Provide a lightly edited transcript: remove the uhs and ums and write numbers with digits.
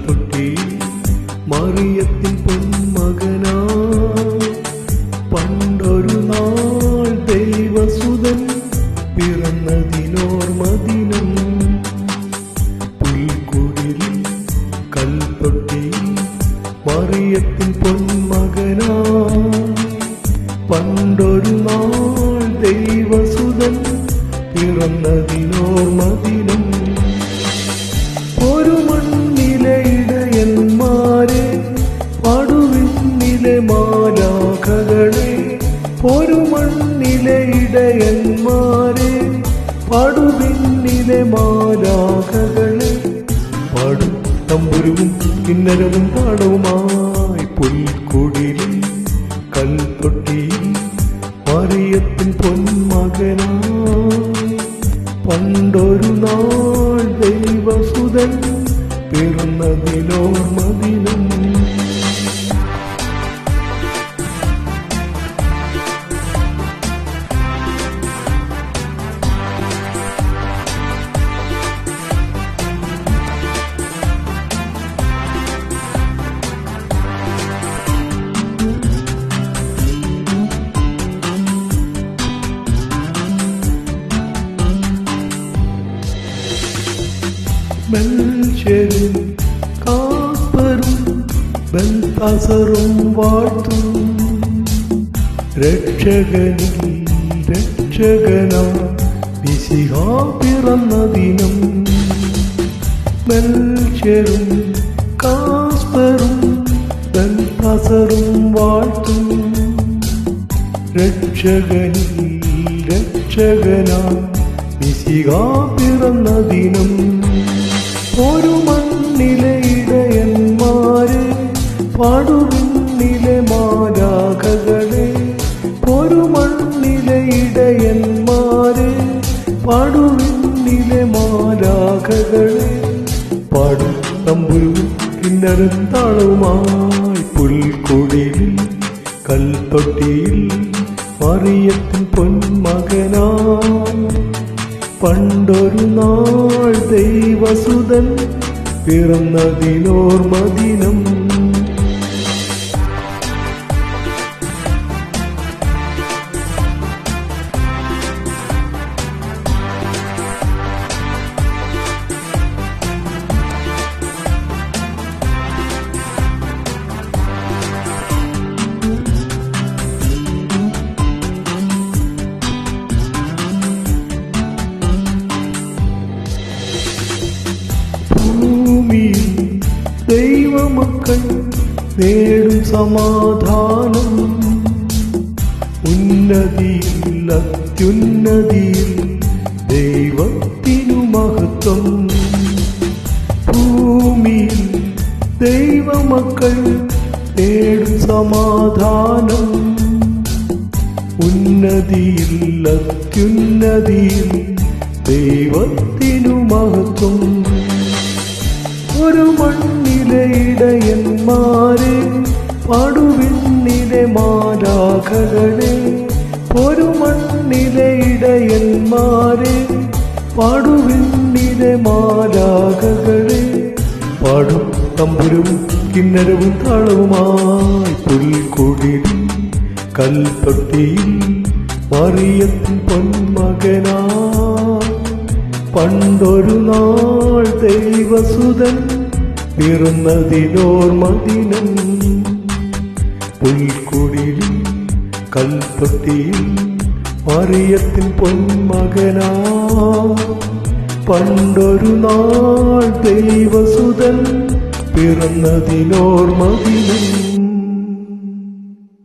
കൽത്തൊട്ടി മറിയത്തിൻ പൊന്മകനാ പണ്ടൊരു നാൾ ദൈവസുതൻ പിറന്നതിനോർമദിനം പുൽക്കുടിലിൽ കൽത്തൊട്ടി മറിയത്തിൻ പൊന്മകനാ പണ്ടൊരു നാൾ ദൈവസുതൻ പിറന്നതിനോർമദിനം ഒരു മണ്ണിലെ ഇടയന്മാരെ പടുവിന്നിലെ മാലാഖകളെ ഒരു മണ്ണിലെ ഇടയന്മാരെ പടുവിന്നിലെ മാലാഖകളെ പാടും തമ്പുരുവും കിന്നരവും താളവുമായി പുൽക്കുടിലിൽ കൽത്തൊട്ടിയിൽ മറിയത്തിൻ പൊന്മകനാ പണ്ടൊരു നാൾ ദൈവസുതൻ പിറന്നതിനോർമദിനം മെൽഷ്യരും കാസ്പരും ബൽത്താസറും വാഴ്ത്തും രക്ഷകനിൽ രക്ഷകനാ മിശിഹാ പിറന്ന ദിനം മെൽഷ്യരും കാസ്പരും ബൽത്താസറും വാഴ്ത്തും രക്ഷകനിൽ രക്ഷകനാ മിശിഹാ പിറന്ന ദിനം ഒരു മണ്ണിലെ ഇടയന്മാരെ പടുവിന്നിലെ മാലാഖകളെ ഒരു മണ്ണിലെ ഇടയന്മാരെ പടുവിന്നിലെ മാലാഖകളെ പാടും തമ്പുരുവും കിന്നരം താളവുമായി പുൽക്കുടിലിൽ കൽത്തൊട്ടിയിൽ മറിയത്തിൻ പൊന്മകനാ പണ്ടൊരു നാൾ ദൈവസുതൻ പിറന്നതിനോർമദിനം ഭൂമിയിൽ ദൈവമക്കൾ നേടും സമാധാനം ഉന്നതിയിൽ അത്യുന്നതിയിൽ ദൈവത്തിനു മഹത്വം ഭൂമിയിൽ ദൈവമക്കൾ നേടും സമാധാനം ഉന്നതിയിൽ അത്യുന്നതിയിൽ ദൈവത്തിനു മഹത്വം ഒരു മണ്ണിലെ ഇടയന്മാരെ പടുവിന്നിലെ മാലാഖകളെ ഒരു മണ്ണിലെ ഇടയന്മാരെ പടുവിന്നിലെ മാലാഖകളെ പാടും തമ്പുരുവും കിന്നരവും താളവുമായി പുൽക്കുടിലിൽ കൽത്തൊട്ടിയിൽ മറിയത്തിൻ പൊന്മകനാ പണ്ടൊരു നാൾ ദൈവസുതൻ പിറന്നതിനോർമദിനം പുൽക്കുടിലിൽ കൽത്തൊട്ടിയിൽ മറിയത്തിൻ പൊന്മകനാ പണ്ടൊരു നാൾ ദൈവസുതൻ പിറന്നതിനോർമദിനം